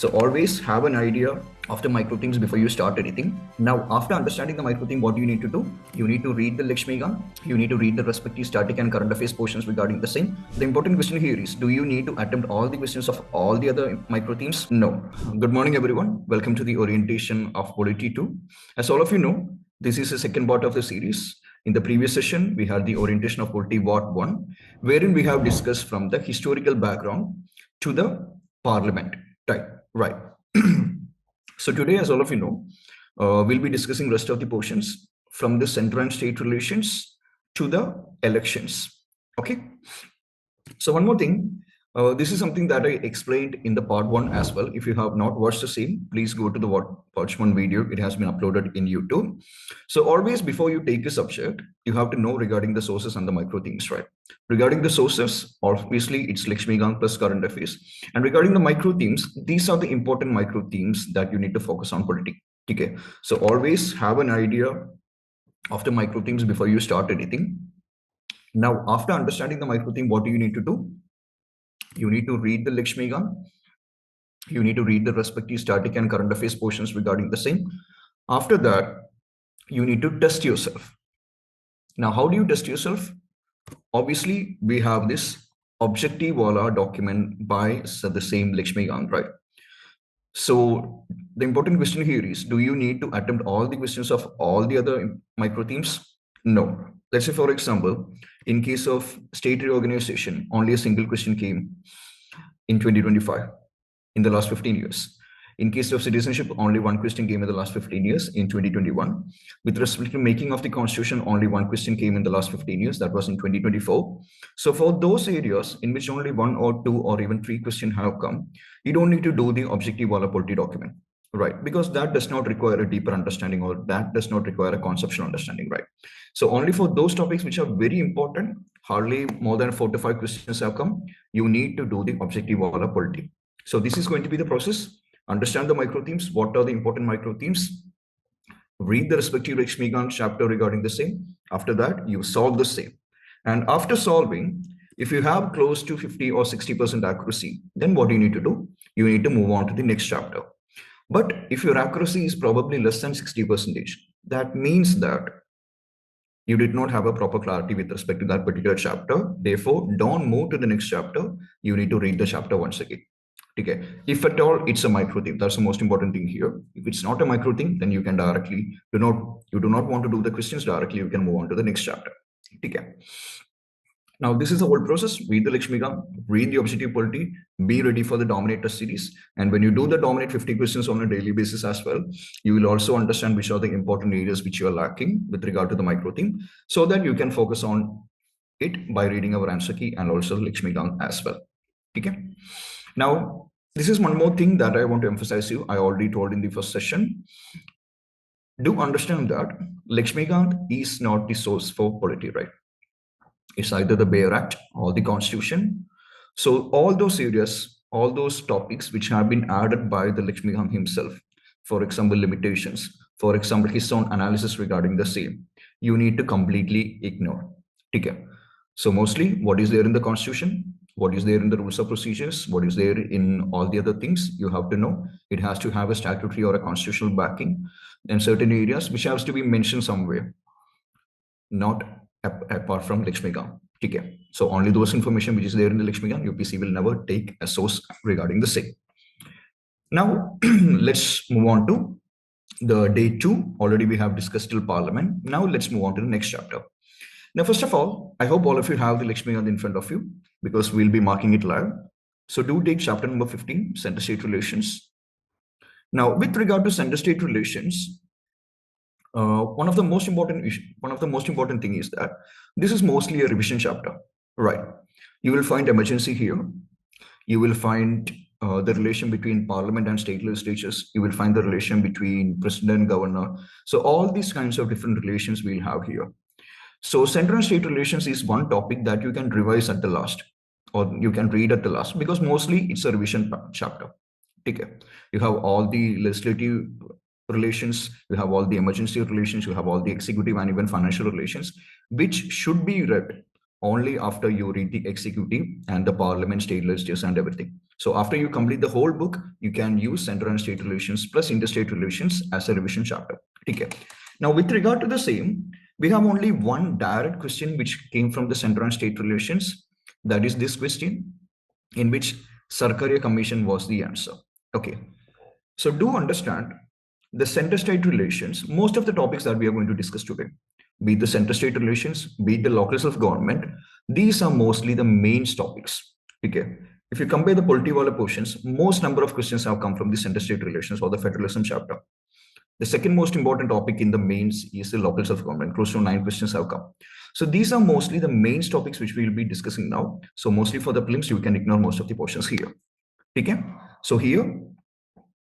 So always have an idea of the micro themes before you start anything. Now, after understanding the micro theme, what do you need to do? You need to read the Laxmikanth. You need to read the respective static and current affairs portions regarding the same. The important question here is, do you need to attempt all the questions of all the other micro themes? No. Good morning, everyone. Welcome to the orientation of Polity 2. As all of you know, this is the second part of the series. In the previous session, we had the orientation of Polity Part 1, wherein we have discussed from the historical background to the parliament. Right. So today, as all of you know, we'll be discussing rest of the portions from the central and state relations to the elections. Okay. So one more thing, this is something that I explained in the part 1 as well. If you have not watched the same, please go to the part 1 video. It has been uploaded in YouTube. So always before you take a subject, you have to know regarding the sources and the micro themes, right? Regarding the sources, obviously it's Laxmikanth plus current affairs. And regarding the micro themes, these are the important micro themes that you need to focus on politically. Okay. So always have an idea of the micro themes before you start anything. Now, after understanding the micro theme, what do you need to do? You need to read the Laxmikanth. You need to read the respective static and current affairs portions regarding the same. After that, you need to test yourself. Now, how do you test yourself? Obviously, we have this objective wala document by the same Laxmikanth, right? So the important question here is, do you need to attempt all the questions of all the other micro themes? No. Let's say, for example, in case of state reorganization, only a single question came in 2025, in the last 15 years. In case of citizenship, only one question came in the last 15 years in 2021. With respect to making of the constitution, only one question came in the last 15 years, that was in 2024. So for those areas in which only 1 or 2 or even 3 questions have come, you don't need to do the objective wala polity document, right? Because that does not require a deeper understanding, or that does not require a conceptual understanding, right? So only for those topics which are very important, hardly more than 4 to 5 questions have come, you need to do the objective wala polity. So this is going to be the process. Understand the micro themes. What are the important micro themes? Read the respective Laxmikanth chapter regarding the same. After that, you solve the same. And after solving, if you have close to 50 or 60% accuracy, then what do you need to do? You need to move on to the next chapter. But if your accuracy is probably less than 60%, that means that you did not have a proper clarity with respect to that particular chapter. Therefore, don't move to the next chapter. You need to read the chapter once again. Okay. If at all it's a micro theme, that's the most important thing here. If it's not a micro theme, then you can directly you do not want to do the questions directly, you can move on to the next chapter. Okay. Now this is the whole process. Read the Laxmikanth, read the objective polity, be ready for the dominate test series. And when you do the dominate 50 questions on a daily basis as well, you will also understand which are the important areas which you are lacking with regard to the micro theme, so that you can focus on it by reading our answer key and also the Laxmikanth as well. Okay. Now, this is one more thing that I want to emphasize you. I already told in the first session. Do understand that Laxmikanth is not the source for polity, right? It's either the Bayer Act or the Constitution. So all those areas, all those topics which have been added by the Laxmikanth himself, for example, limitations, for example, his own analysis regarding the same, you need to completely ignore. Okay. So mostly what is there in the Constitution? What is there in the rules of procedures, what is there in all the other things, you have to know. It has to have a statutory or a constitutional backing, and certain areas which has to be mentioned somewhere, not apart from Laxmikanth. Okay. So only those information which is there in the Laxmikanth, UPSC will never take a source regarding the same. Now, let's move on to the day 2. Already we have discussed till Parliament. Now let's move on to the next chapter. Now, first of all, I hope all of you have the Laxmikanth in front of you, because we'll be marking it live. So do take chapter number 15, Center-State Relations. Now, with regard to center-state relations, one of the most important thing is that this is mostly a revision chapter, right? You will find emergency here. You will find the relation between parliament and state legislatures. You will find the relation between president and governor. So all these kinds of different relations we'll have here. So central and state relations is one topic that you can revise at the last, or you can read at the last, because mostly it's a revision chapter. Okay. You have all the legislative relations, you have all the emergency relations, you have all the executive and even financial relations, which should be read only after you read the executive and the parliament, state legislatures and everything. So after you complete the whole book, you can use center and state relations plus interstate relations as a revision chapter. Okay. Now, with regard to the same, we have only one direct question which came from the center and state relations. That is this question, in which Sarkaria Commission was the answer. Okay. So do understand the center-state relations, most of the topics that we are going to discuss today, be it the center-state relations, be it the local self-government, these are mostly the main topics. Okay. If you compare the polity wala portions, most number of questions have come from the center-state relations or the federalism chapter. The second most important topic in the mains is the local self-government. Close to 9 questions have come. So these are mostly the main topics which we will be discussing now. So mostly for the prelims, you can ignore most of the portions here. Okay. So here,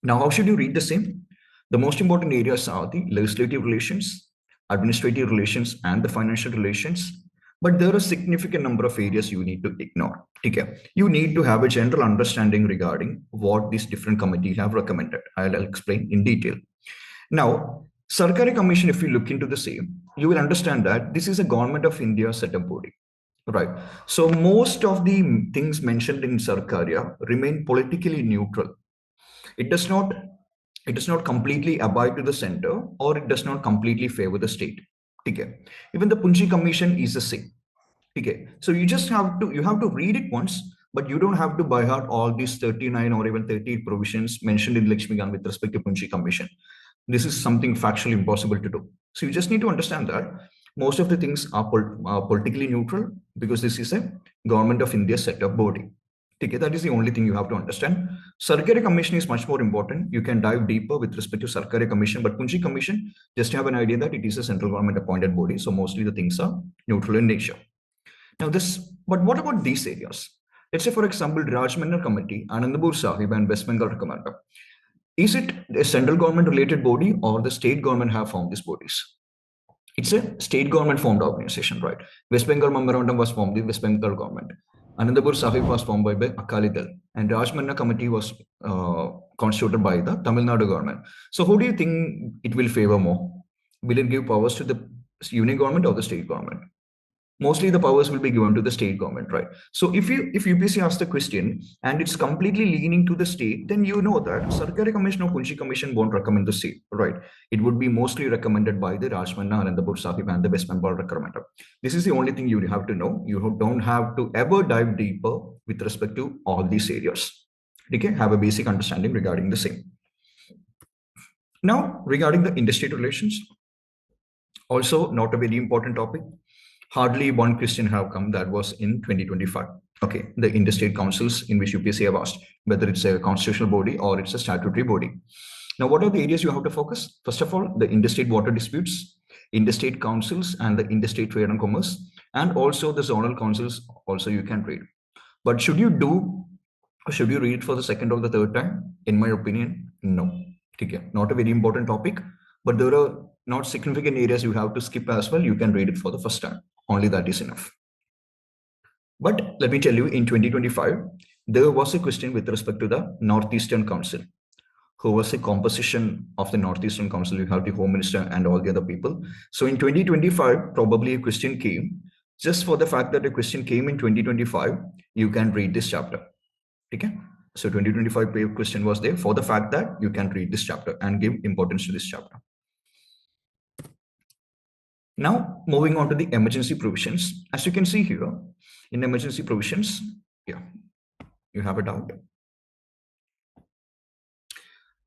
now how should you read the same? The most important areas are the legislative relations, administrative relations, and the financial relations. But there are a significant number of areas you need to ignore. Okay. You need to have a general understanding regarding what these different committees have recommended. I'll explain in detail. Now, Sarkaria Commission, if you look into the same, you will understand that this is a Government of India setup body, right? So most of the things mentioned in Sarkaria remain politically neutral. It does not completely abide to the center, or it does not completely favor the state. Okay. Even the Punchhi Commission is the same. Okay. So you just have to read it once, but you don't have to by heart all these 39 or even 38 provisions mentioned in Laxmikanth with respect to Punchhi Commission. This is something factually impossible to do. So you just need to understand that most of the things are politically neutral because this is a Government of India setup body. Okay, that is the only thing you have to understand. Sarkaria Commission is much more important. You can dive deeper with respect to Sarkaria Commission, but Punchhi Commission, just have an idea that it is a central government appointed body. So mostly the things are neutral in nature. Now but what about these areas? Let's say, for example, Rajmanna Committee, Anandapur Sahib and West Bengal Recommender. Is it a central government related body or the state government have formed these bodies? It's a state government formed organization, right? West Bengal Memorandum was formed by the West Bengal government. Anandapur Sahib was formed by Akali Dal, and Rajmanna Committee was constituted by the Tamil Nadu government. So who do you think it will favor more? Will it give powers to the union government or the state government? Mostly the powers will be given to the state government, right? So if UPSC asks the question and it's completely leaning to the state, then you know that Sarkaria Commission or Punchhi Commission won't recommend the state, right? It would be mostly recommended by the Rajmanna, Anandapur Sahib and the West Bengal recommender. This is the only thing you have to know. You don't have to ever dive deeper with respect to all these areas. Okay, have a basic understanding regarding the same. Now, regarding the interstate relations, also not a very important topic. Hardly one question have come, that was in 2025. Okay, the interstate councils in which UPSC have asked whether it's a constitutional body or it's a statutory body. Now, what are the areas you have to focus? First of all, the interstate water disputes, interstate councils and the interstate trade and commerce, and also the zonal councils also you can read. But should you read it for the second or the third time? In my opinion, no. Okay, not a very important topic, but there are not significant areas you have to skip as well. You can read it for the first time. Only that is enough. But let me tell you, in 2025, there was a question with respect to the Northeastern Council. Who was a composition of the Northeastern Council? You have the Home Minister and all the other people. So in 2025, probably a question came. Just for the fact that a question came in 2025, you can read this chapter. Okay? So 2025 question was there for the fact that you can read this chapter and give importance to this chapter. Now, moving on to the emergency provisions. As you can see here, in emergency provisions, yeah, you have a doubt.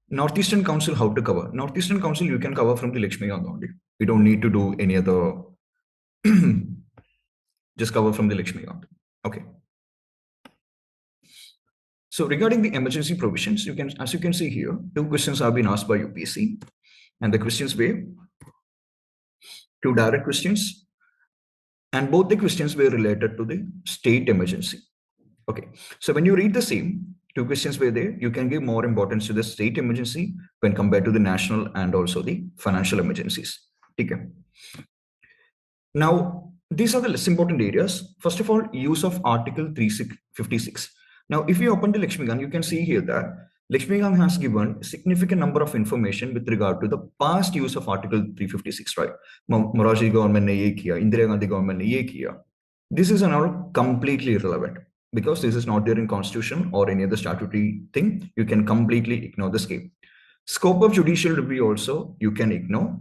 Northeastern Council, how to cover? Northeastern Council, you can cover from the Laxmikanth only. You don't need to do any other, just cover from the Laxmikanth. Okay. So regarding the emergency provisions, as you can see here, 2 questions have been asked by UPSC, and the questions were 2 direct questions, and both the questions were related to the state emergency. Okay, so when you read the same, 2 questions were there, you can give more importance to the state emergency when compared to the national and also the financial emergencies. Okay. Now, these are the less important areas. First of all, use of Article 356. Now, if you open the Laxmikanth, you can see here that Laxmikanth has given a significant number of information with regard to the past use of Article 356, right? Morarji government ne ye kiya, Indira Gandhi government ne ye kiya. This is now completely irrelevant because this is not there in constitution or any other statutory thing. You can completely ignore the scheme. Scope of judicial review also you can ignore.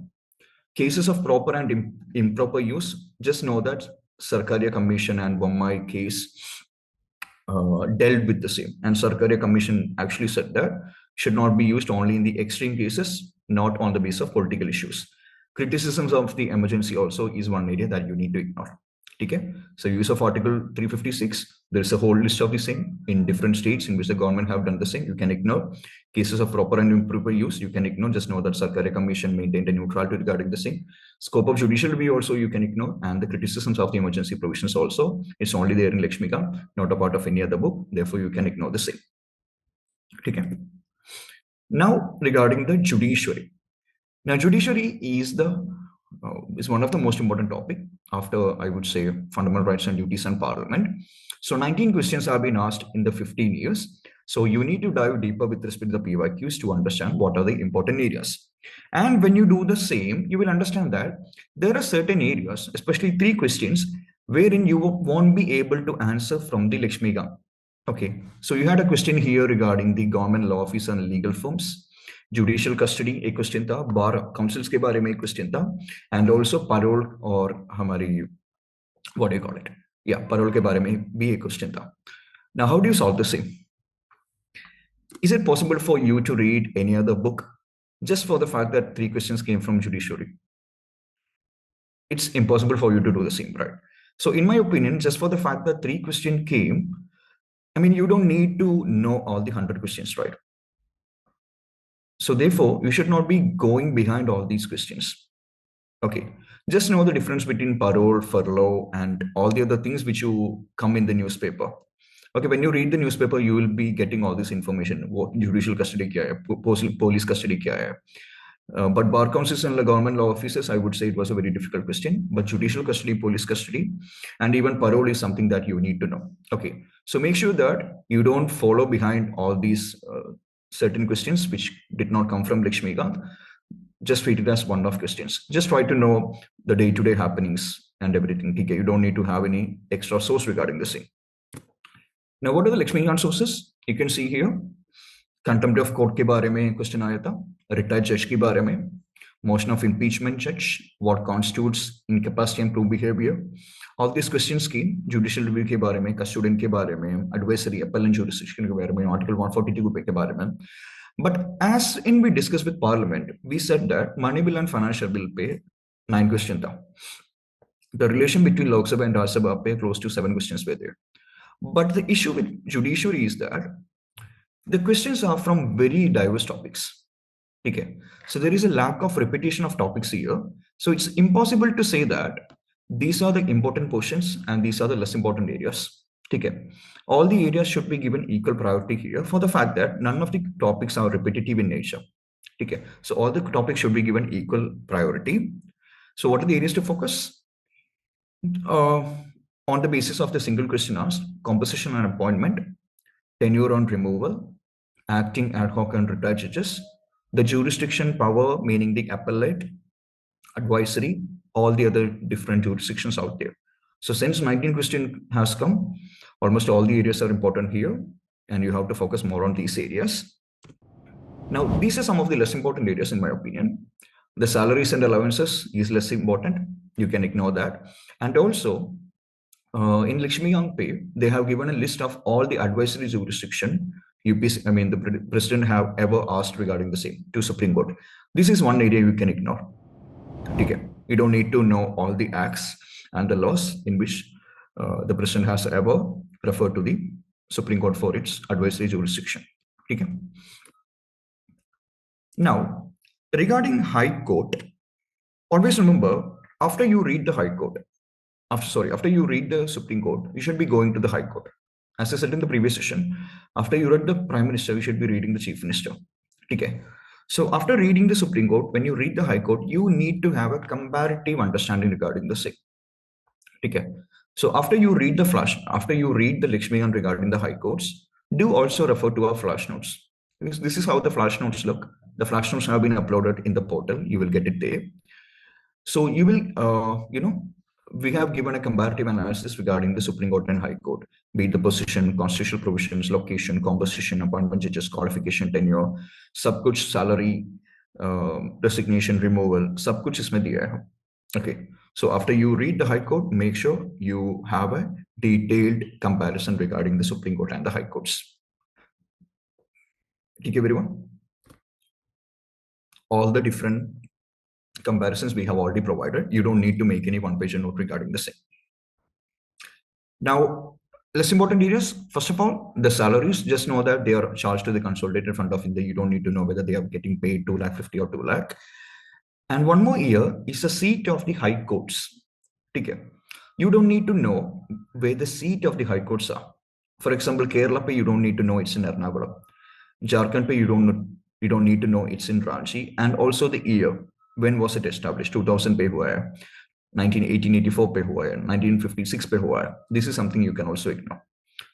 Cases of proper and improper use, just know that Sarkaria Commission and Goldmine case dealt with the same. And Sarkaria Commission actually said that should not be used only in the extreme cases, not on the basis of political issues. Criticisms of the emergency also is one area that you need to ignore. Okay, so use of Article 356, there's a whole list of the same in different states in which the government have done the same. You can ignore. Cases of proper and improper use, you can ignore. Just know that Sarkaria Commission maintained a neutrality regarding the same. Scope of judicial review also you can ignore, and the criticisms of the emergency provisions also, it's only there in Laxmikanth, not a part of any other book. Therefore, you can ignore the same. Okay. Now, regarding the judiciary. Now, judiciary is one of the most important topic after, I would say, fundamental rights and duties and parliament. So 19 questions have been asked in the 15 years. So you need to dive deeper with respect to the PYQs to understand what are the important areas. And when you do the same, you will understand that there are certain areas, especially 3 questions, wherein you won't be able to answer from the Laxmikanth. Okay, so you had a question here regarding the government law office and legal firms. Judicial custody एक question था, बार councils के बारे में एक question था, and also payroll और हमारी what do you call it, या पैरोल के बारे में भी एक क्वेश्चन था. Now how do you solve the same? Is it possible for you to read any other book just for the fact that 3 questions came from judiciary? It's impossible for you to do the same, right? So in my opinion, just for the fact that 3 questions came, I mean, you don't need to know all the 100 questions, right? So therefore, you should not be going behind all these questions. Okay, just know the difference between parole, furlough, and all the other things which you come in the newspaper. Okay, when you read the newspaper, you will be getting all this information. What judicial custody kya hai, police custody kya hai. But bar councils and the government law offices, I would say it was a very difficult question. But judicial custody, police custody, and even parole is something that you need to know. Okay, so make sure that you don't follow behind all these certain questions which did not come from Laxmikanth. Just treat it as one-off questions. Just try to know the day-to-day happenings and everything. Okay, you don't need to have any extra source regarding the same. Now, what are the Laxmikanth sources? You can see here. Contempt of court के बारे में question आया था, retired जज के बारे में, motion of impeachment judge, what constitutes incapacity and true behavior. All these questions came. Judicial review के बारे में, custodian के बारे में, advisory, appellant jurisdiction के बारे में, article 142 के बारे में. But as in we discussed with Parliament, we said that money bill and financial bill पे 9 questions था. The relation between Lok Sabha and Rajya Sabha पे close to 7 questions were there. But the issue with judiciary is that the questions are from very diverse topics. Okay, so there is a lack of repetition of topics here. So it's impossible to say that these are the important portions and these are the less important areas. Okay, all the areas should be given equal priority here for the fact that none of the topics are repetitive in nature. Okay, so all the topics should be given equal priority. So what are the areas to focus? On the basis of the single question asked, composition and appointment, tenure on removal, acting ad hoc and retired judges, the jurisdiction power, meaning the appellate, advisory, all the other different jurisdictions out there. So since 19 question has come, almost all the areas are important here, and you have to focus more on these areas. Now, these are some of the less important areas in my opinion. The salaries and allowances is less important. You can ignore that. And also, in Laxmikanth pay, they have given a list of all the advisory jurisdiction UPSC, I mean, the president have ever asked regarding the same to Supreme Court. This is one area you can ignore. Okay, you don't need to know all the acts and the laws in which the president has ever referred to the Supreme Court for its advisory jurisdiction. Okay. Now, regarding High Court, always remember, after you read the High Court, after you read the Supreme Court, you should be going to the High Court. As I said in the previous session, after you read the Prime Minister, you should be reading the Chief Minister. Okay. So after reading the Supreme Court, when you read the High Court, you need to have a comparative understanding regarding the same. Okay. So after you read the Laxmikanth regarding the High Courts, do also refer to our flash notes. Because this is how the flash notes look. The flash notes have been uploaded in the portal. You will get it there. So you will, we have given a comparative analysis regarding the Supreme Court and High Court, be it the position, constitutional provisions, location, composition, appointment judges, qualification, tenure, सब कुछ salary, resignation, removal, सब कुछ इसमें दिया है. Okay, so after you read the High Court, make sure you have a detailed comparison regarding the Supreme Court and the High Courts. ठीक है everyone? All the different comparisons we have already provided. You don't need to make any one-page note regarding the same. Now, less important areas. First of all, the salaries. Just know that they are charged to the consolidated fund of India. You don't need to know whether they are getting paid 2,50,000 or 2 lakh. And one more year is the seat of the high courts. Okay. You don't need to know where the seat of the high courts are. For example, Kerala, you don't need to know it's in Ernakulam. Jharkhand, you don't need to know it's in Ranchi. And also the year. When was it established? 2000 pe hua hai, 1884 pe hua hai, 1956 pe hua hai. This is something you can also ignore.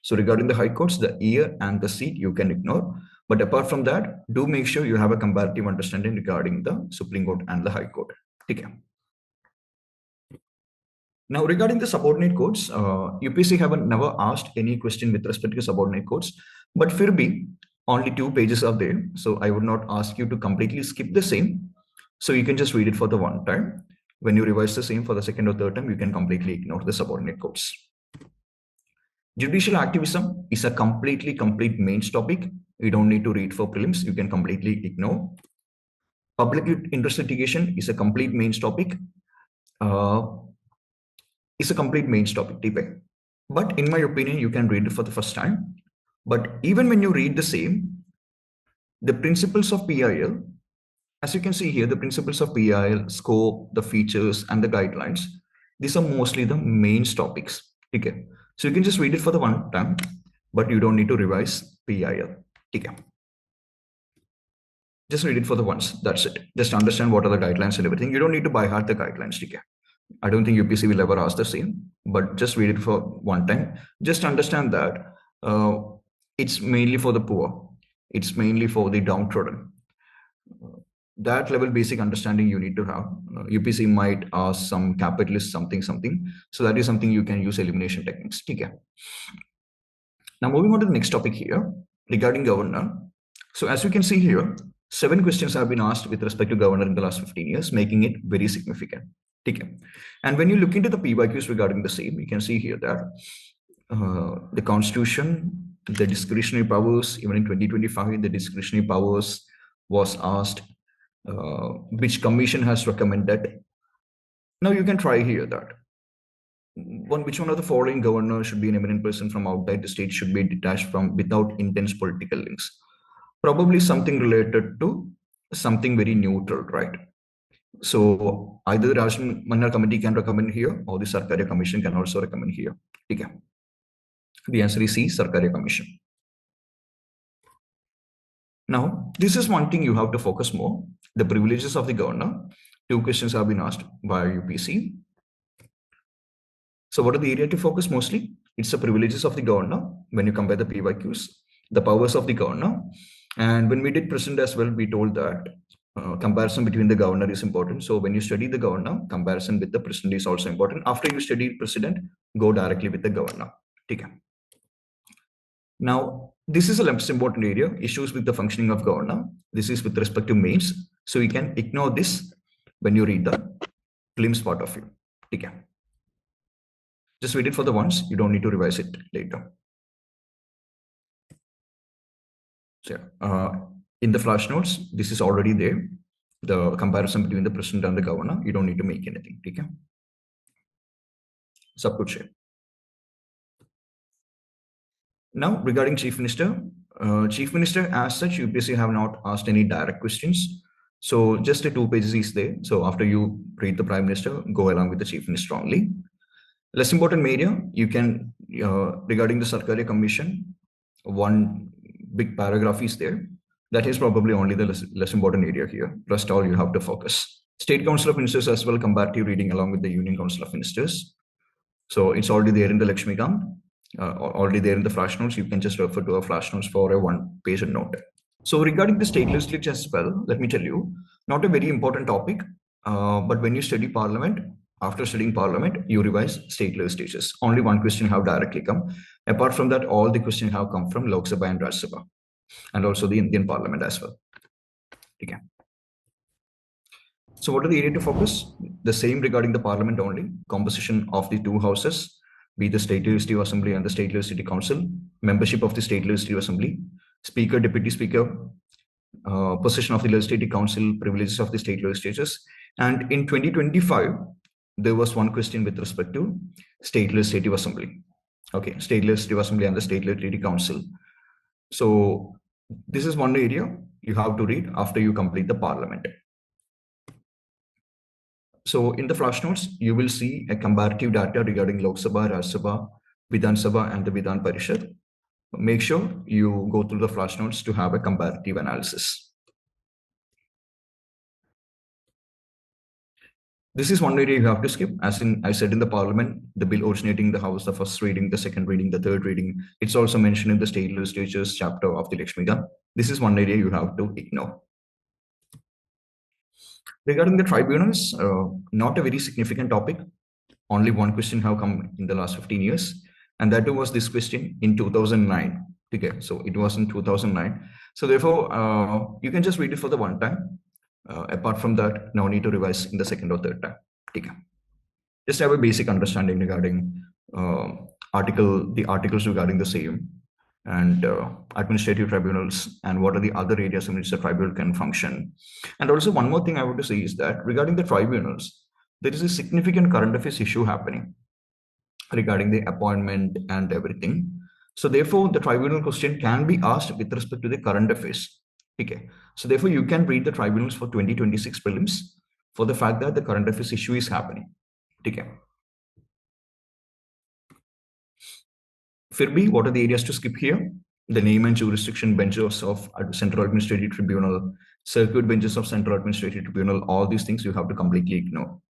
So regarding the high courts, the year and the seat you can ignore. But apart from that, do make sure you have a comparative understanding regarding the Supreme Court and the High Court. Okay. Now regarding the subordinate courts, UPSC have never asked any question with respect to subordinate courts, but fir bhi, only 2 pages are there. So I would not ask you to completely skip the same. So you can just read it for the one time. When you revise the same for the second or third time, you can completely ignore the subordinate courts. Judicial activism is a complete mains topic. You don't need to read for prelims. You can completely ignore. Public interest litigation is a complete mains topic. It's a complete mains topic. But in my opinion, you can read it for the first time. But even when you read the same, the principles of PIL, as you can see here, the principles of PIL, scope, the features, and the guidelines, these are mostly the mains topics. Okay. So you can just read it for the one time, but you don't need to revise PIL. Okay. Just read it for the once. That's it. Just understand what are the guidelines and everything. You don't need to by heart the guidelines. Okay. I don't think UPSC will ever ask the same, but just read it for one time. Just understand that it's mainly for the poor. It's mainly for the downtrodden. That level basic understanding you need to have. UPSC might ask some capitalist something. So that is something you can use elimination techniques. Okay. Now moving on to the next topic here regarding governor. So as you can see here, 7 questions have been asked with respect to governor in the last 15 years, making it very significant. Okay. And when you look into the PYQs regarding the same, you can see here that the constitution, the discretionary powers, even in 2025, the discretionary powers was asked, which commission has recommended. Now you can try here that which one of the following governor should be an eminent person from outside the state, should be detached from without intense political links. Probably something related to something very neutral, right? So either the Rajman Manna committee can recommend here, or the Sarkaria commission can also recommend here. Okay. The answer is C, Sarkaria commission. Now, this is one thing you have to focus more. The privileges of the governor. 2 questions have been asked by UPSC. So what are the area to focus mostly? It's the privileges of the governor when you compare the PYQs, the powers of the governor. And when we did present as well, we told that comparison between the governor is important. So when you study the governor, comparison with the president is also important. After you study president, go directly with the governor. Okay. Now, this is a most important area, issues with the functioning of governor. This is with respect to mains. So you can ignore this when you read the prelims part of it. Okay. Just read it for the once. You don't need to revise it later. So in the flash notes, this is already there. The comparison between the president and the governor. You don't need to make anything. Okay. Sab kuch hai. Now, regarding Chief Minister as such, UPSC have not asked any direct questions. So just a 2 pages is there. So after you read the Prime Minister, go along with the Chief Minister only. Less important area, you can, regarding the Sarkaria Commission, 1 big paragraph is there. That is probably only the less important area here. Rest all you have to focus. State Council of Ministers as well, comparative reading along with the Union Council of Ministers. So it's already there in the Laxmikanth. Already there in the flash notes. You can just refer to a flash notes for a 1-page note. So regarding the state legislature as well, let me tell you, not a very important topic, but when you study parliament, After studying parliament, you revise state legislatures. Only one question have directly come. Apart from that, all the questions have come from Lok Sabha and Rajya Sabha, and also the Indian Parliament as well. Okay. So what are the area to focus? The same regarding the parliament only. Composition of the two houses, be the State Legislative Assembly and the State Legislative Council, membership of the State Legislative Assembly, Speaker, Deputy Speaker, position of the Legislative Council, privileges of the state legislatures. And in 2025, there was one question with respect to State Legislative Assembly. Okay, State Legislative Assembly and the State Legislative Council. So this is one area you have to read after you complete the parliament. So in the flash notes, you will see a comparative data regarding Lok Sabha, Rajya Sabha, Vidhan Sabha, and the Vidhan Parishad. Make sure you go through the flash notes to have a comparative analysis. This is one area you have to skip. As in, I said in the parliament, the bill originating in the house, the first reading, the second reading, the third reading. It's also mentioned in the state legislatures chapter of the Laxmikanth. This is one area you have to ignore. Regarding the tribunals, not a very significant topic. Only one question have come in the last 15 years. And that was this question in 2009. Okay, so it was in 2009. So therefore, you can just read it for the one time. Apart from that, no need to revise in the second or third time. Okay. Just have a basic understanding regarding the articles regarding the same, and administrative tribunals, and what are the other areas in which the tribunal can function. And also one more thing I want to say is that regarding the tribunals, there is a significant current affairs issue happening regarding the appointment and everything. So therefore, the tribunal question can be asked with respect to the current affairs. Okay. So therefore, you can read the tribunals for 2026 prelims for the fact that the current affairs issue is happening. Okay. Firbi, what are the areas to skip here? The name and jurisdiction benches of Central Administrative Tribunal, circuit benches of Central Administrative Tribunal, all these things you have to completely ignore.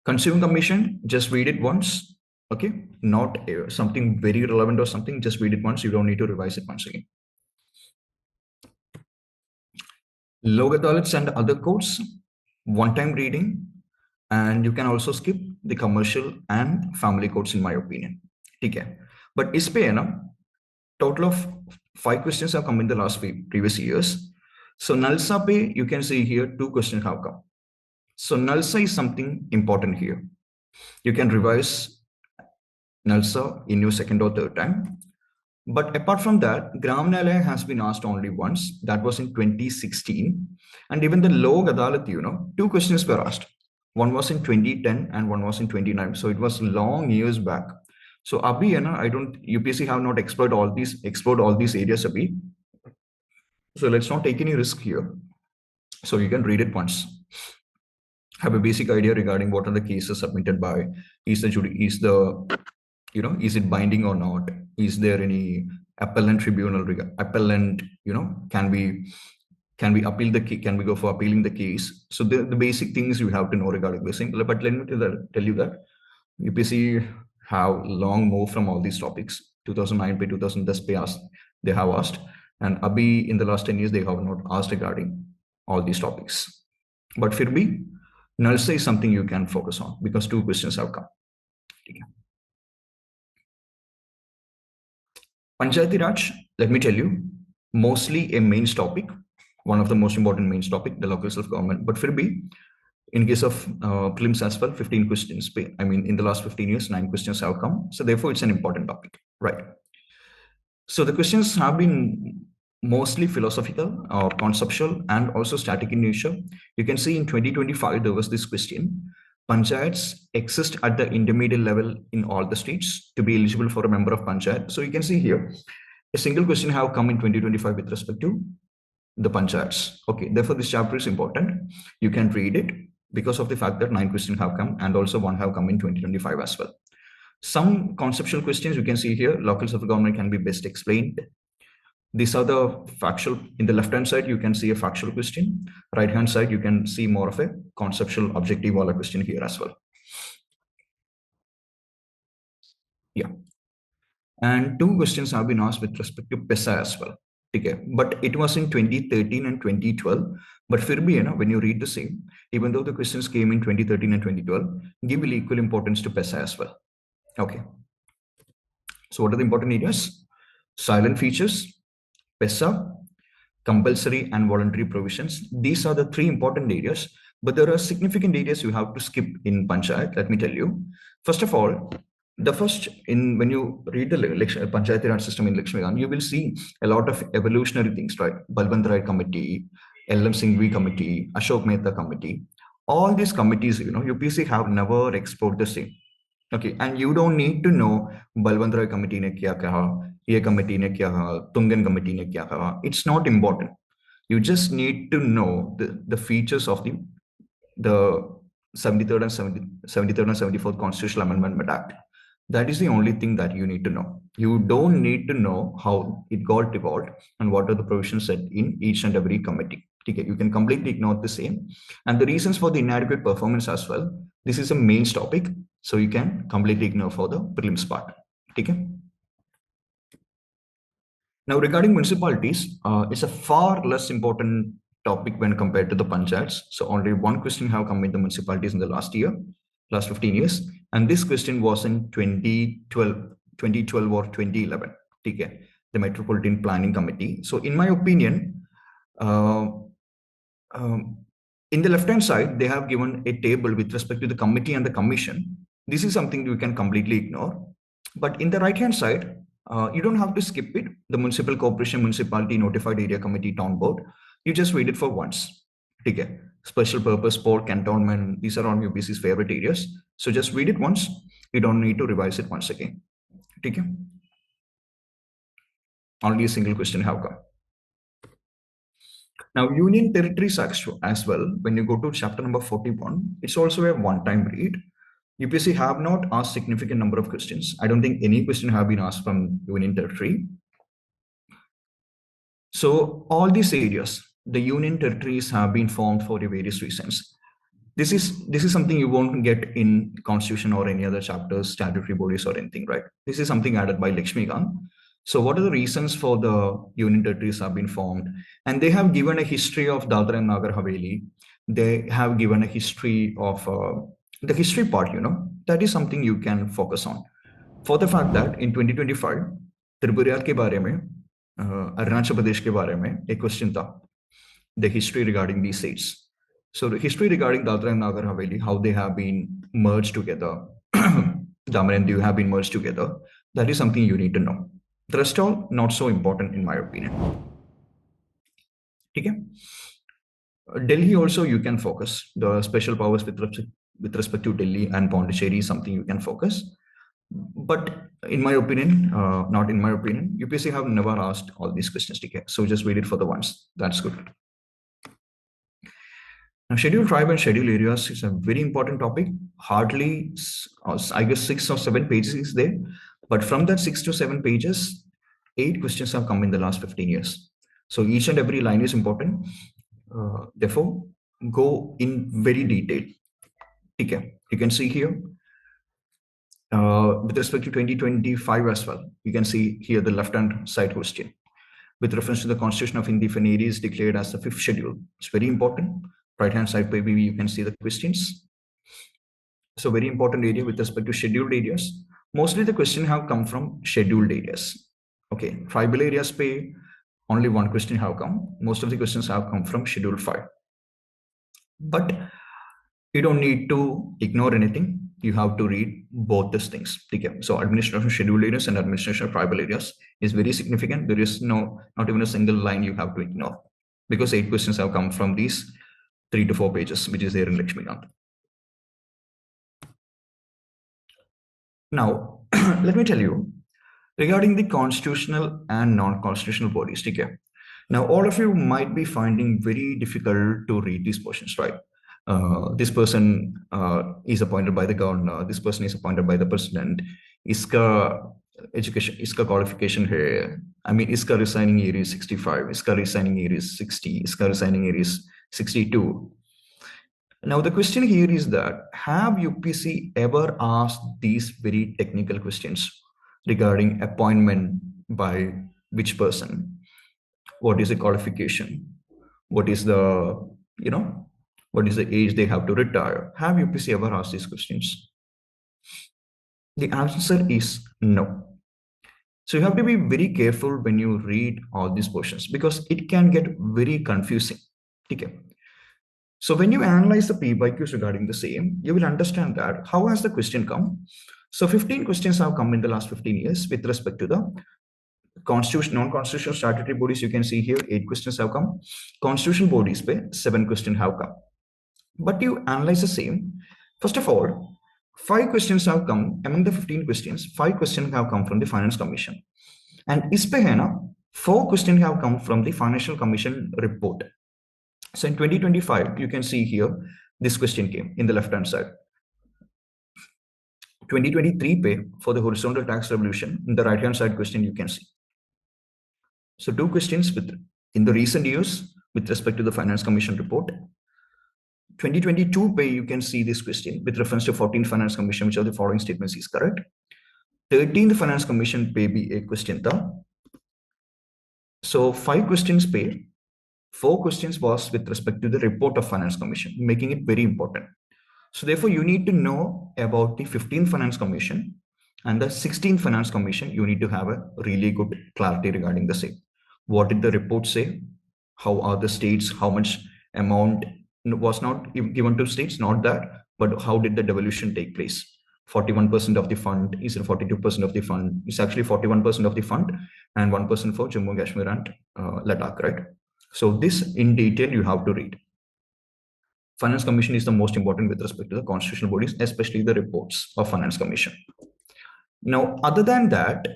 Consumer Commission, just read it once. Okay, not something very relevant or something, just read it once. You don't need to revise it once again. Lok Adalats and other courts, one-time reading, and you can also skip the commercial and family courts in my opinion. Okay, but is pe na total of 5 questions have come in the last previous years. So Nalsa pe you can see here 2 questions have come. So Nalsa is something important here. You can revise Nalsa in your second or third time. But apart from that, Gram Nyalaya has been asked only once. That was in 2016. And even the Lok Adalat, 2 questions were asked. One was in 2010 and one was in 2009. So it was long years back. So Abhi, UPSC have not explored all these areas Abhi. So let's not take any risk here. So you can read it once. Have a basic idea regarding what are the cases submitted by, is it binding or not? Is there any appellant tribunal? Appellant, can we appeal can we go for appealing the case? So the basic things you have to know regarding this thing. But let me tell you that UPSC have long moved from all these topics. 2009 by 2010 they have asked, and Abhi in the last 10 years they have not asked regarding all these topics. But Firbi, Nalsa is something you can focus on because 2 questions have come. Panchayati Raj, let me tell you, mostly a mains topic, one of the most important mains topic, the local self-government. But Firbi, in case of prelims as well, 15 questions. I mean, in the last 15 years, 9 questions have come. So therefore, it's an important topic, right? So the questions have been mostly philosophical, conceptual, and also static in nature. You can see in 2025, there was this question: panchayats exist at the intermediate level in all the states to be eligible for a member of panchayat. So you can see here, a single question have come in 2025 with respect to the panchayats. Okay, therefore this chapter is important. You can read it because of the fact that 9 questions have come and also 1 have come in 2025 as well. Some conceptual questions you can see here, local self-government can be best explained. These are the factual. In the left-hand side, you can see a factual question. Right-hand side, you can see more of a conceptual objective wala question here as well. Yeah. And 2 questions have been asked with respect to PESA as well. Okay, but it was in 2013 and 2012. But फिर भी है ना, when you read the same, even though the questions came in 2013 and 2012, give equal importance to PESA as well. Okay. So what are the important areas? Silent features, PESA, compulsory and voluntary provisions. These are the three important areas, but there are significant areas you have to skip in Panchayat. Let me tell you. First of all, the first when you read the Panchayat Raj system in Laxmikanth, you will see a lot of evolutionary things, right? Balwant Rai Committee, L.M. Singhvi Committee, Ashok Mehta Committee. All these committees, UPSC have never explored the same. Okay, and you don't need to know Balwant Rai Committee ne kya kaha, ye committee ne kya kaha, Tungan Committee ne kya kaha. It's not important. You just need to know the features of the 73rd and 73rd and 74th Constitutional Amendment Act. That is the only thing that you need to know. You don't need to know how it got evolved and what are the provisions set in each and every committee. Okay, you can completely ignore the same. And the reasons for the inadequate performance as well. This is a mains topic, so you can completely ignore for the prelims part. Okay. Now, regarding municipalities, it's a far less important topic when compared to the panchayats. So only one question have come in the municipalities in the last 15 years. And this question was in 2012 or 2011. Okay, the Metropolitan Planning Committee. So in my opinion, in the left-hand side, they have given a table with respect to the committee and the commission. This is something you can completely ignore. But in the right-hand side, you don't have to skip it. The municipal corporation, municipality, notified area committee, town board. You just read it for once. Okay. Special purpose, port, cantonment. These are all UPSC's favorite areas. So just read it once. You don't need to revise it once again. Okay. Only a single question have come. Now, union territories as well, when you go to chapter number 41, it's also a one-time read. UPSC have not asked significant number of questions. I don't think any question have been asked from union territory. So all these areas, the union territories have been formed for various reasons. This is something you won't get in constitution or any other chapters, statutory bodies or anything, right? This is something added by Laxmikanth. So what are the reasons for the union territories have been formed? And they have given a history of Dadra and Nagar Haveli. They have given a history of the history part, that is something you can focus on. For the fact that in 2025, Tripura के बारे में, अरुणाचल प्रदेश के बारे में एक question था, the history regarding these states. So the history regarding Dadra and Nagar Haveli, how they have been merged together, Daman and Diu have been merged together, that is something you need to know. The rest all not so important in my opinion. Okay. Delhi also you can focus. The special powers with respect to Delhi and Pondicherry is something you can focus. But in my opinion, not in my opinion, UPSC have never asked all these questions. Okay. So just wait it for the ones. That's good. Now, scheduled tribe and scheduled areas is a very important topic. Hardly, I guess, 6 or 7 pages is there. But from that 6 to 7 pages, 8 questions have come in the last 15 years. So each and every line is important. Therefore, go in very detail. Okay, you can see here. With respect to 2025 as well, you can see here the left-hand side question. With reference to the Constitution of India, if an area is declared as the 5th schedule, it's very important. Right-hand side, maybe you can see the questions. So very important area with respect to scheduled areas. Mostly the question have come from scheduled areas. Okay, tribal areas pay only one question have come. Most of the questions have come from schedule 5. But you don't need to ignore anything. You have to read both these things. Okay. So administration of scheduled areas and administration of tribal areas is very significant. There is not even a single line you have to ignore, because 8 questions have come from these 3 to 4 pages, which is there in Laxmikanth. Now, let me tell you regarding the constitutional and non-constitutional bodies. Okay. Now, all of you might be finding very difficult to read these portions, right? This person is appointed by the governor. This person is appointed by the president. Iska education, iska qualification here. I mean, iska resigning year is 65. Iska resigning year is 60. Iska resigning year is 62. Now, the question here is that, have UPSC ever asked these very technical questions regarding appointment by which person? what is the qualification, what is the, what is the age they have to retire. Have UPSC ever asked these questions? The answer is no. So you have to be very careful when you read all these portions because it can get very confusing. Okay. So when you analyze the PYQs regarding the same, you will understand that how has the question come. So 15 questions have come in the last 15 years with respect to the constitution, non-constitutional statutory bodies. You can see here 8 questions have come. Constitutional bodies by 7 questions have come. But you analyze the same. First of all, 5 questions have come among the 15 questions. 5 questions have come from the Finance Commission, and इसपे है ना 4 questions have come from the Financial Commission report. So in 2025, you can see here this question came in the left hand side. 2023 pay for the horizontal tax revolution in the right hand side question you can see. So 2 questions in the recent years with respect to the Finance Commission report. 2022 pay, you can see this question with reference to 14th Finance Commission, which of the following statements is correct. 13th Finance Commission pay be a question tha. So 5 questions pay, 4 questions was with respect to the report of Finance Commission, making it very important. So therefore, you need to know about the 15th Finance Commission and the 16th Finance Commission. You need to have a really good clarity regarding the same. What did the report say? How are the states? How much amount was not given to states? Not that, but how did the devolution take place? 41% of the fund, is it 42% of the fund? It's actually 41% of the fund and 1% for Jammu and Kashmir and Ladakh, right? So this in detail you have to read. Finance Commission is the most important with respect to the constitutional bodies, especially the reports of Finance Commission. Now, other than that,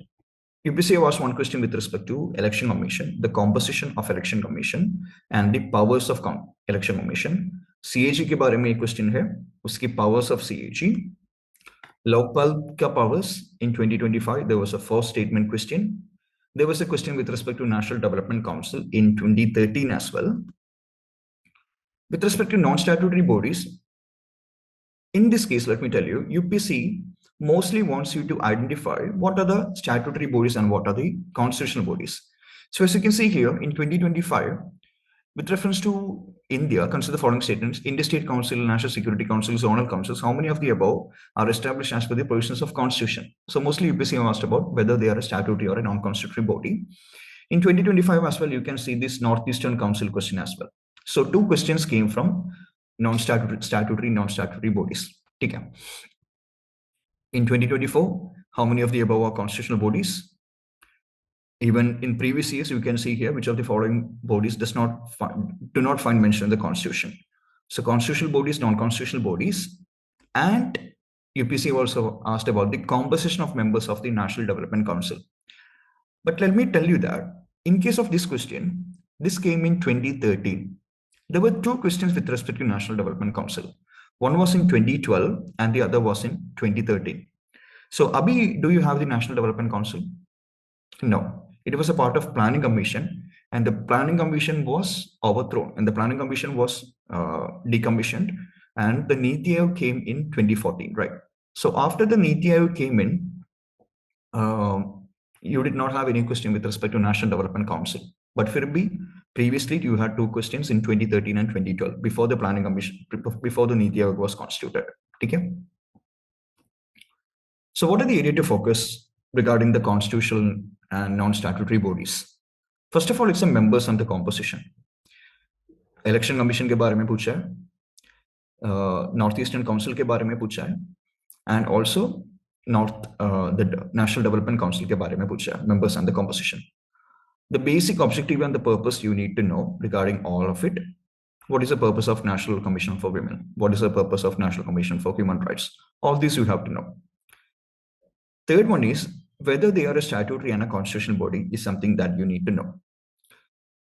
UPSC was one question with respect to Election Commission, the composition of Election Commission and the powers of Election Commission. CAG के बारे में एक question है, उसकी powers of CAG. Lokpal ka powers in 2025, there was a first statement question. There was a question with respect to National Development Council in 2013 as well. With respect to non-statutory bodies, in this case, let me tell you, UPSC mostly wants you to identify what are the statutory bodies and what are the constitutional bodies. So as you can see here, in 2025, with reference to India, consider the following statements: India State Council, National Security Council, zonal councils. How many of the above are established as per the provisions of Constitution? So mostly UPSC asked about whether they are a statutory or a non-constitutory body. In 2025 as well, you can see this Northeastern Council question as well. So 2 questions came from non-statutory bodies. Okay. In 2024, how many of the above are constitutional bodies? Even in previous years, you can see here which of the following bodies do not find mention in the Constitution. So constitutional bodies, non-constitutional bodies, and UPSC also asked about the composition of members of the National Development Council. But let me tell you that in case of this question, this came in 2013. There were 2 questions with respect to National Development Council. One was in 2012 and the other was in 2013. So Abhi, do you have the National Development Council? No, it was a part of Planning Commission, and the Planning Commission was overthrown and the Planning Commission was decommissioned, and the Niti Aayog came in 2014, right? So after the Niti Aayog came in, you did not have any question with respect to National Development Council. But previously you had 2 questions in 2013 and 2012 before the Planning Commission, before the Niti Aayog was constituted. Okay. So what are the area to focus regarding the constitutional and non-statutory bodies? First of all, it's the members and the composition. Election Commission के बारे में पूछा है, Northeastern Council के बारे में पूछा है, and also the National Development Council के बारे में पूछा है, members and the composition. The basic objective and the purpose you need to know regarding all of it. What is the purpose of National Commission for Women? What is the purpose of National Commission for Human Rights? All these you have to know. Third one is whether they are a statutory and a constitutional body is something that you need to know.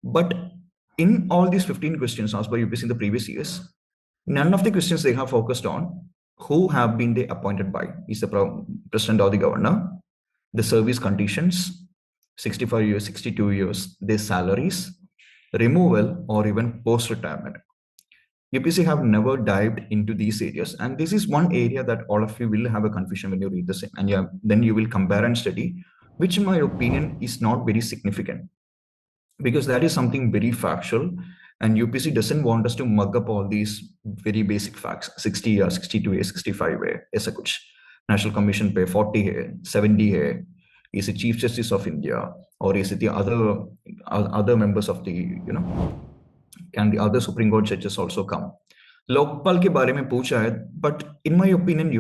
But in all these 15 questions asked by UPSC in the previous years, none of the questions they have focused on who have been they appointed by. Is the president or the governor, the service conditions, 65 years, 62 years, their salaries, removal, or even post-retirement. UPSC have never dived into these areas, and this is one area that all of you will have a confusion when you read the same, and then you will compare and study, which in my opinion is not very significant. because that is something very factual, and UPSC doesn't want us to mug up all these very basic facts. 60 or 62 है, 65 है, ऐसा कुछ. National Commission पे 40 है, 70 है. Is it Chief Justice of India, or is it the other members of the, can the other Supreme Court judges also come? Lokpal के बारे में पूछा है, but in my opinion,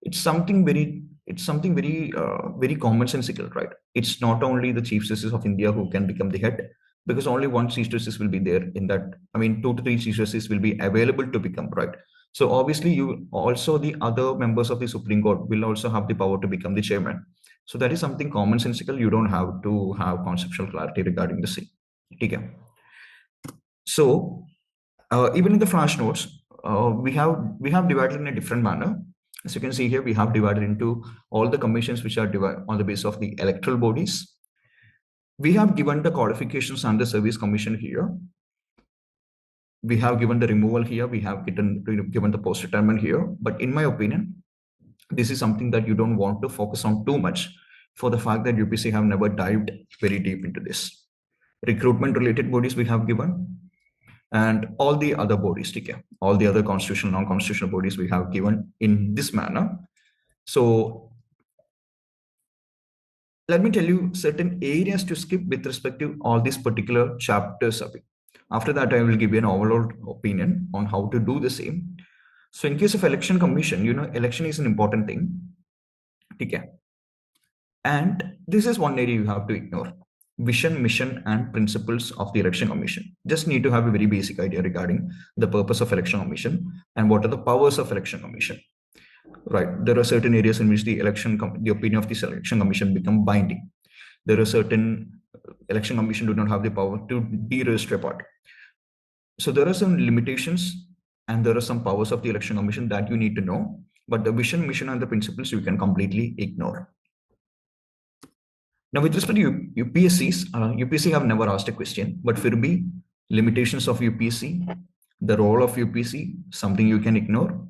it's something very commonsensical, right? It's not only the Chief Justice of India who can become the head, because only one Chief Justice will be there in that. I mean, 2 to 3 Chief Justices will be available to become, right? So obviously, the other members of the Supreme Court will also have the power to become the chairman. So that is something commonsensical. You don't have to have conceptual clarity regarding the same. Okay. So even in the flash notes, we have divided in a different manner. As you can see here, we have divided into all the commissions which are divided on the basis of the electoral bodies. We have given the qualifications and the service commission here. We have given the removal here. We have given the post-retirement here. But in my opinion, this is something that you don't want to focus on too much, for the fact that UPSC have never dived very deep into this. Recruitment related bodies we have given, and all the other bodies, okay? All the other constitutional, non-constitutional bodies we have given in this manner. So let me tell you certain areas to skip with respect to all these particular chapters of it. After that, I will give you an overall opinion on how to do the same. So in case of election commission, election is an important thing. Okay. And this is one area you have to ignore. Vision, mission, and principles of the election commission. Just need to have a very basic idea regarding the purpose of election commission and what are the powers of election commission. Right. There are certain areas in which the opinion of the election commission become binding. There are certain election commission do not have the power to deregister a party. So there are some limitations and there are some powers of the election commission that you need to know, but the vision, mission, and the principles you can completely ignore. Now, with respect to UPSCs, UPSC have never asked a question, but for me, limitations of UPSC, the role of UPSC, something you can ignore.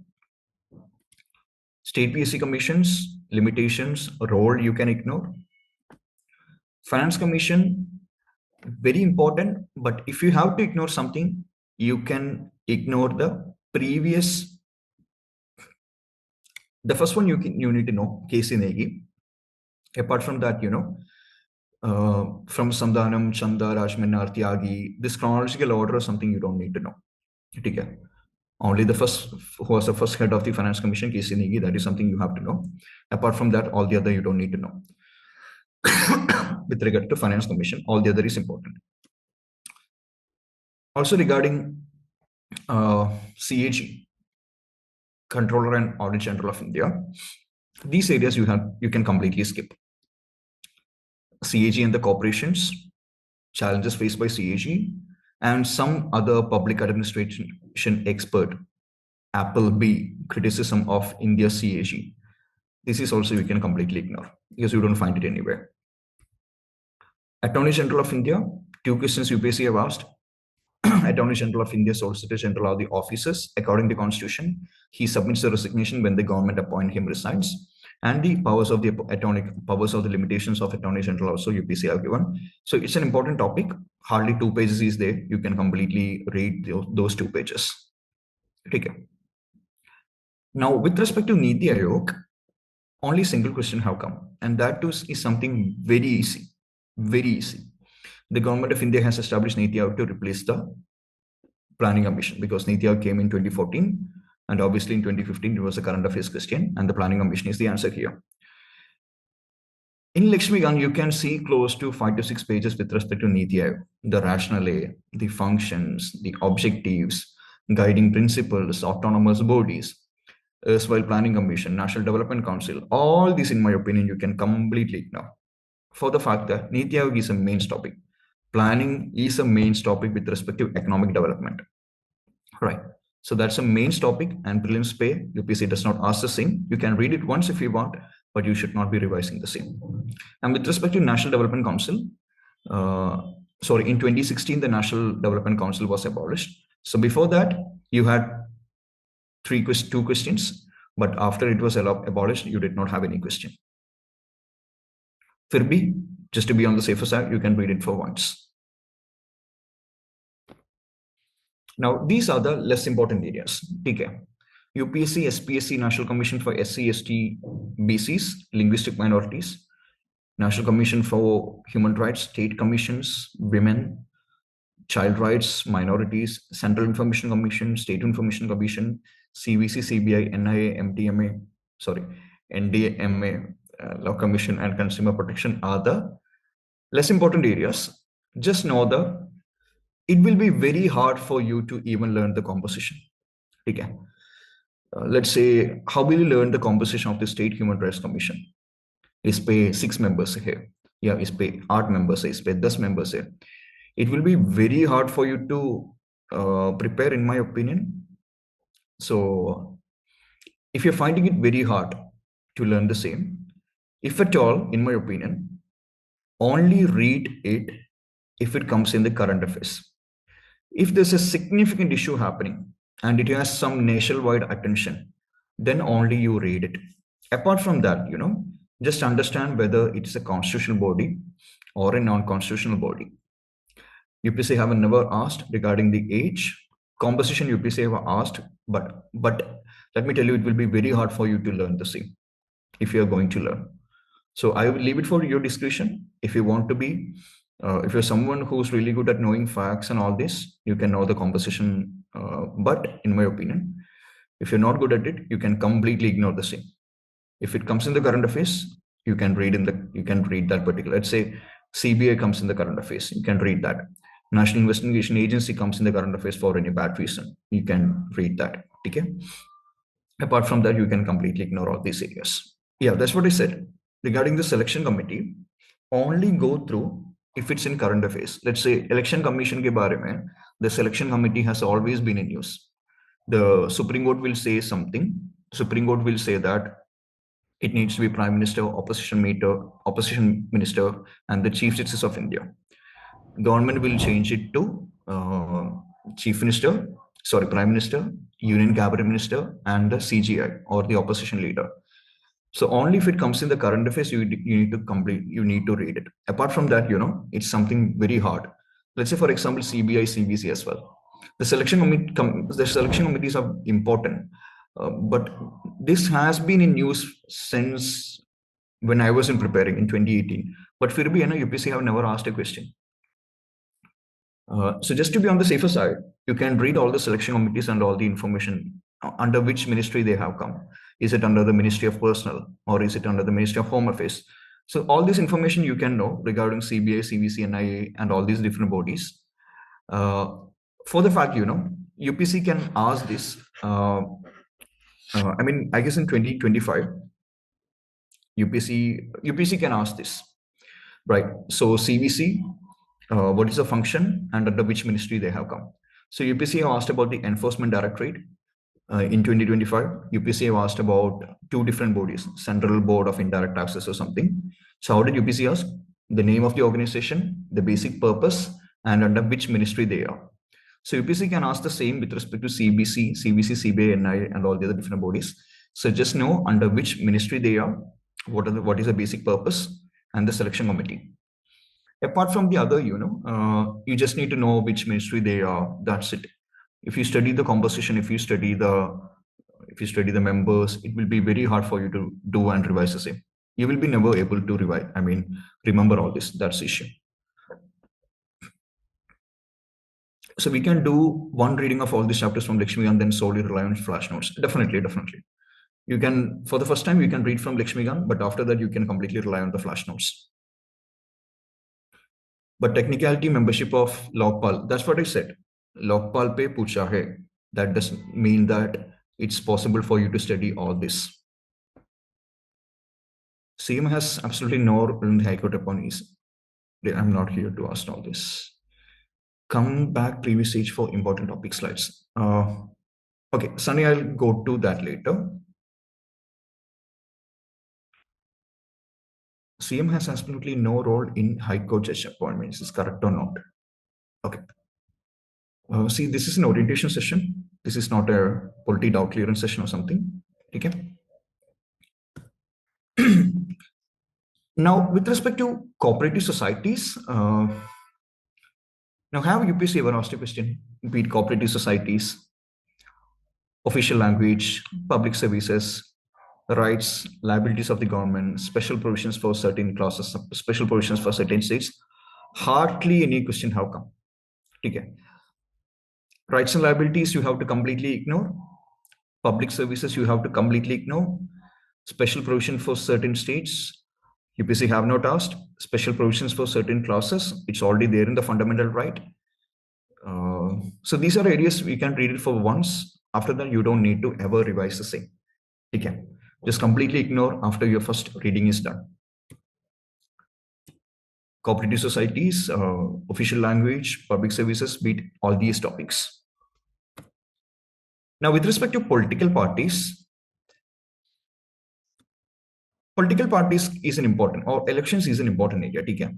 State PSC commissions, limitations, role you can ignore. Finance Commission, very important, but if you have to ignore something, you can ignore the previous. The first one you need to know, case in Negi. Apart from that, from Sandhanam, Chanda, Rajmannar, Tyagi, this chronological order is something you don't need to know. Okay. Only the first, who was the first head of the Finance Commission, K.C. Negi, that is something you have to know. Apart from that, all the other you don't need to know. With regard to Finance Commission, all the other is important. Also regarding CAG, Controller and Audit General of India, these areas you can completely skip. CAG and the corporations, challenges faced by CAG, and some other public administration expert, Appleby, criticism of India's CAG. This is also you can completely ignore because you don't find it anywhere. Attorney General of India, 2 questions UPSC have asked. Attorney General of India, Solicitor General are the officers according to Constitution. He submits the resignation when the government appoint him resigns. And the powers of the limitations of Attorney General also UPSC have given. So it's an important topic. Hardly 2 pages is there. You can completely read those 2 pages. Okay. Now, with respect to Niti Aayog, only single question have come, and that too is something very easy. Very easy. The government of India has established Niti Aayog to replace the Planning Commission, because Niti Aayog came in 2014, and obviously in 2015 it was a current affairs question, and the Planning Commission is the answer here. In Laxmikanth, you can see close to 5 to 6 pages with respect to Niti Aayog, the rationale, the functions, the objectives, guiding principles, autonomous bodies, erstwhile Planning Commission, National Development Council. All these, in my opinion, you can completely ignore, for the fact that Niti Aayog is a main topic. Planning is a main topic with respect to economic development. Right. So that's a main topic, and prelims pay, UPSC does not ask the same. You can read it once if you want, but you should not be revising the same. And with respect to National Development Council, in 2016, the National Development Council was abolished. So before that, you had 2 questions, but after it was abolished, you did not have any question. Firbi, just to be on the safer side, you can read it for once. Now, these are the less important areas. Okay. UPSC, SPSC, National Commission for SC, ST, BCs, linguistic minorities, National Commission for Human Rights, state commissions, women, child rights, minorities, Central Information Commission, State Information Commission, CVC, CBI, NIA, MTMA, sorry, NDMA, Law Commission, and Consumer Protection are the less important areas. Just know that it will be very hard for you to even learn the composition. Okay. Let's say, how will you learn the composition of the State Human Rights Commission? Is pay 6 members here. Yeah, is pay 8 members, is pay 10 members here. It will be very hard for you to prepare, in my opinion. So if you're finding it very hard to learn the same, if at all, in my opinion, only read it if it comes in the current affairs. If there's a significant issue happening and it has some nationwide attention, then only you read it. Apart from that, just understand whether it is a constitutional body or a non-constitutional body. UPSC have never asked regarding the age. Composition UPSC have asked, but let me tell you, it will be very hard for you to learn the same if you are going to learn. So I will leave it for your discretion. If you want to be, if you're someone who's really good at knowing facts and all this, you can know the composition. But in my opinion, if you're not good at it, you can completely ignore the same. If it comes in the current affairs, you can read that particular. Let's say CBI comes in the current affairs, you can read that. National Investigation Agency comes in the current affairs for any bad reason, you can read that. Okay. Apart from that, you can completely ignore all these areas. Yeah, that's what I said. Regarding the selection committee, only go through if it's in current affairs. Let's say election commission ke baare mein, the selection committee has always been in news. The Supreme Court will say something. Supreme Court will say that it needs to be Prime Minister, opposition minister, and the Chief Justice of India. Government will change it to Chief Minister, sorry, Prime Minister, Union Cabinet Minister, and the CGI or the opposition leader. So only if it comes in the current affairs, you need to read it. Apart from that, it's something very hard. Let's say, for example, CBI, CBC as well. The selection committees are important, but this has been in news since when I was in preparing in 2018. But फिर भी UPSC have never asked a question. So just to be on the safer side, you can read all the selection committees and all the information under which ministry they have come. Is it under the Ministry of Personnel or is it under the Ministry of Home Affairs? So all this information you can know regarding CBI, CVC, NIA, and all these different bodies. For the fact, UPSC can ask this. I guess in 2025, UPSC can ask this, right? So CVC, what is the function and under which ministry they have come. So UPSC have asked about the Enforcement Directorate. In 2025, UPSC have asked about 2 different bodies, Central Board of Indirect Taxes or something. So how did UPSC ask? The name of the organization, the basic purpose, and under which ministry they are. So UPSC can ask the same with respect to CBC, CVC, CBI, NI, and all the other different bodies. So just know under which ministry they are, what is the basic purpose, and the selection committee. Apart from the other, you just need to know which ministry they are. That's it. If you study the composition, if you study the members, it will be very hard for you to do and revise the same. You will be never able to revise. Remember all this. That's the issue. So we can do one reading of all these chapters from Laxmikanth and then solely rely on flash notes. Definitely. You can, for the first time, you can read from Laxmikanth, but after that, you can completely rely on the flash notes. But technicality membership of Lokpal, that's what I said. Lokpal pe pucha hai. That doesn't mean that it's possible for you to study all this. CM has absolutely no role in the High Court upon ease. I'm not here to ask all this. Come back previous page for important topic slides. Okay, Sunny, I'll go to that later. CM has absolutely no role in High Court judge appointments. Is correct or not? Okay. See, this is an orientation session. This is not a polity doubt clearance session or something. Okay. Now, with respect to cooperative societies, Now, have UPSC ever asked a question? Be it cooperative societies, official language, public services, rights, liabilities of the government, special provisions for certain classes, special provisions for certain states. Hardly any question have come. Okay. Rights and liabilities you have to completely ignore. Public services you have to completely ignore. Special provision for certain states, UPSC have not asked. Special provisions for certain classes, it's already there in the fundamental right. So these are areas we can read it for once. After that, you don't need to ever revise the same. Okay, just completely ignore after your first reading is done. Cooperative societies, official language, public services, beat all these topics. Now, with respect to political parties is an important, or elections is an important area. ठीक है?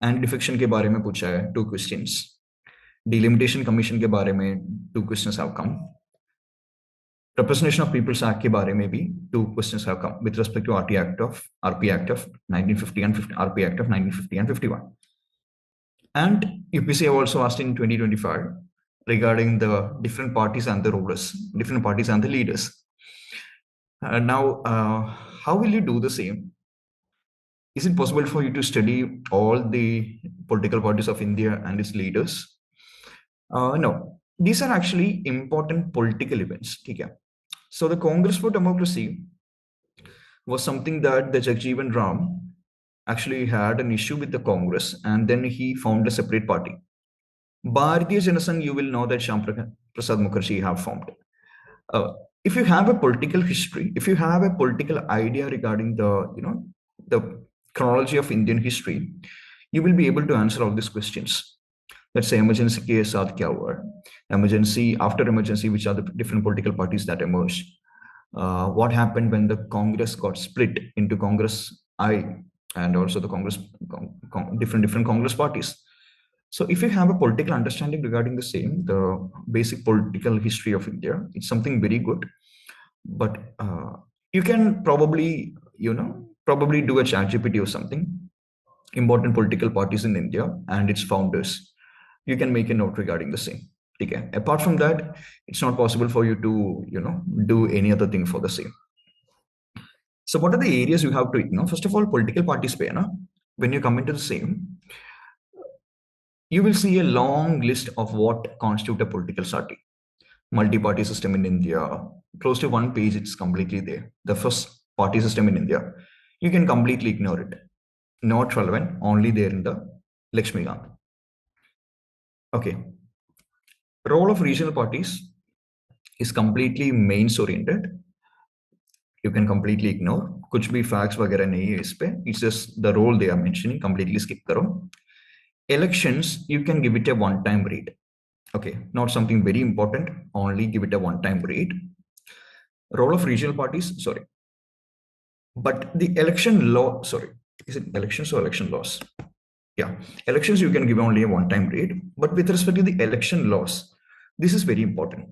Anti-Defection के बारे में पूछा है 2 questions. Delimitation Commission के बारे में 2 questions have come. Representation of People's Act के बारे में भी 2 questions have come with respect to RP Act of 1950 and RP Act of 1950 and 51. And UPSC have also asked in 2025 regarding the different parties and the rulers, different parties and the leaders. Now, how will you do the same? Is it possible for you to study all the political parties of India and its leaders? No, these are actually important political events. Okay? So the Congress for Democracy was something that the Jagjeevan Ram actually had an issue with the Congress, and then he formed a separate party. Bharatiya Janasangh, you will know that Shyam Prasad Mukherjee have formed. If you have a political history, if you have a political idea regarding the chronology of Indian history, you will be able to answer all these questions. Let's say emergency ke saath kya hua, emergency, after emergency, which are the different political parties that emerged. What happened when the Congress got split into Congress I and also the Congress, different Congress parties. So if you have a political understanding regarding the same, the basic political history of India, it's something very good. But you can probably, probably do a ChatGPT or something, important political parties in India and its founders. You can make a note regarding the same. Okay. Apart from that, it's not possible for you to, do any other thing for the same. So what are the areas you have to ignore? First of all, political parties, when you come into the same, you will see a long list of what constitute a political party. Multi-party system in India, close to 1 page, it's completely there. The first party system in India, you can completely ignore it. Not relevant, only there in the Laxmikanth. Okay. Role of regional parties is completely mains oriented. You can completely ignore. Kuch bhi facts वगैरह नहीं है इस पे. It's just the role they are mentioning. Completely skip करो. Elections, you can give it a one-time read. Okay, not something very important. Only give it a one-time read. Role of regional parties, sorry. But the election law, sorry, is it elections or election laws? Yeah, elections you can give only a one-time read. But with respect to the election laws, this is very important.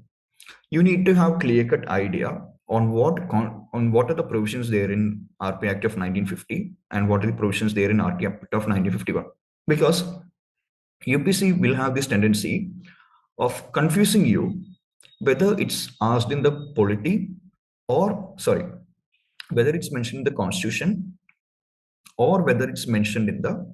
You need to have clear-cut idea on what are the provisions there in RP Act of 1950 and what are the provisions there in RP Act of 1951. Because UPSC will have this tendency of confusing you whether it's asked in the polity or, sorry, whether it's mentioned in the Constitution or whether it's mentioned in the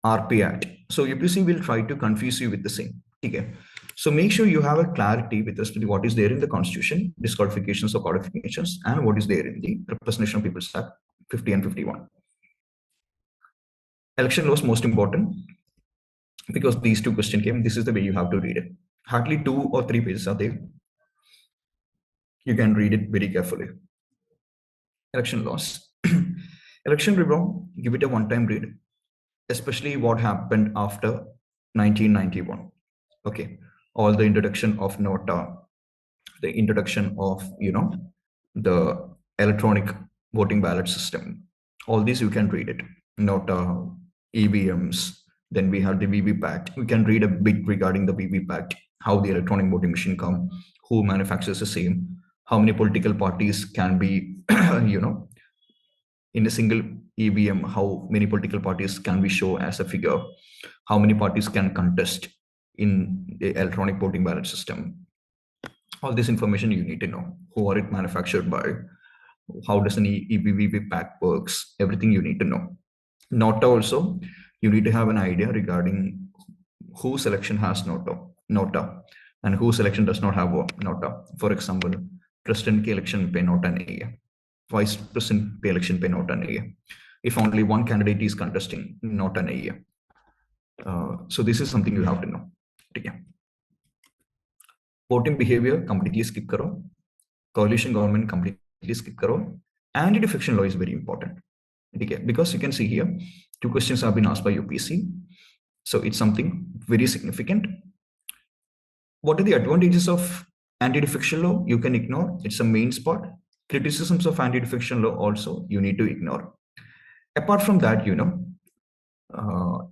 RP Act. So UPSC will try to confuse you with the same. Okay. So make sure you have a clarity with respect to what is there in the Constitution, disqualifications or codifications, and what is there in the Representation of People's Act 50 and 51. Election laws most important because these 2 questions came. This is the way you have to read it. Hardly 2 or 3 pages are there. You can read it very carefully. Election laws. Election reform, give it a one-time read, especially what happened after 1991. Okay, all the introduction of NOTA, the introduction of, the electronic voting ballot system. All these you can read it. NOTA, EVMs, then we have the VVPAT. We can read a bit regarding the VVPAT, how the electronic voting machine come, who manufactures the same, how many political parties can be, in a single EVM, how many political parties can we show as a figure, how many parties can contest in the electronic voting ballot system. All this information you need to know. Who are it manufactured by? How does an EVV pack works? Everything you need to know. Nota also, you need to have an idea regarding whose election has nota and whose election does not have a nota. For example, president के election पे nota नहीं है, vice president पे election पे nota नहीं है. If only one candidate is contesting, nota नहीं है. So this is something you have to know. ठीक है. Voting behavior completely skip करो. Coalition government completely skip करो. Anti-defection law is very important. Okay, because you can see here, 2 questions have been asked by UPSC. So it's something very significant. What are the advantages of anti-defection law? You can ignore. It's a main spot. Criticisms of anti-defection law also you need to ignore. Apart from that,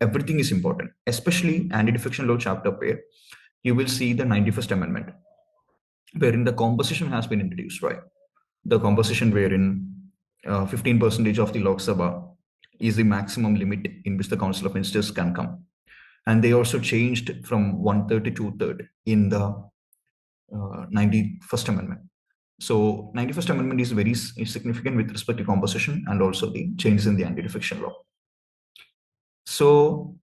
everything is important, especially anti-defection law chapter where you will see the 91st Amendment, wherein the composition has been introduced, right? The composition wherein 15% of the Lok Sabha is the maximum limit in which the Council of Ministers can come. And they also changed from 1/3 to 2/3 in the 91st Amendment. So 91st Amendment is very significant with respect to composition and also the changes in the anti-defection law. So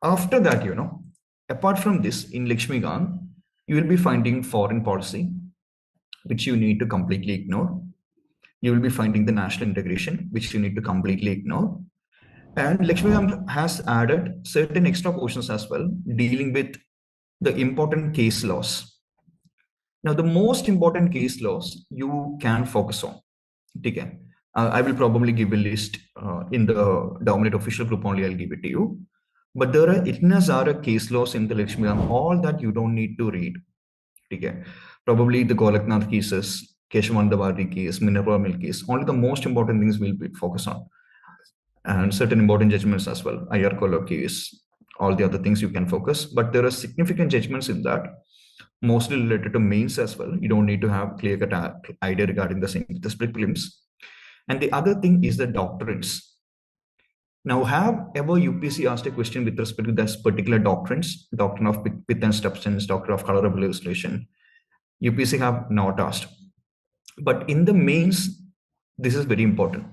after that, apart from this, in Laxmikanth, you will be finding foreign policy, which you need to completely ignore. You will be finding the national integration, which you need to completely ignore. And Laxmikanth has added certain extra portions as well, dealing with the important case laws. Now, the most important case laws you can focus on. Okay. I will probably give a list in the dominant official group only, I'll give it to you. But there are itna sara case laws in the Laxmikanth, all that you don't need to read. Okay. Probably the Golaknath cases, Keshavandavari case, Minerva Mill case, only the most important things will be focused on. And certain important judgments as well, IR Kolo case, all the other things you can focus. But there are significant judgments in that, mostly related to mains as well. You don't need to have clear-cut idea regarding the same, the split prelims. And the other thing is the doctrines. Now, have ever UPSC asked a question with respect to this particular doctrines, doctrine of pith and substance, doctrine of colorable legislation? UPSC have not asked. But in the mains, this is very important.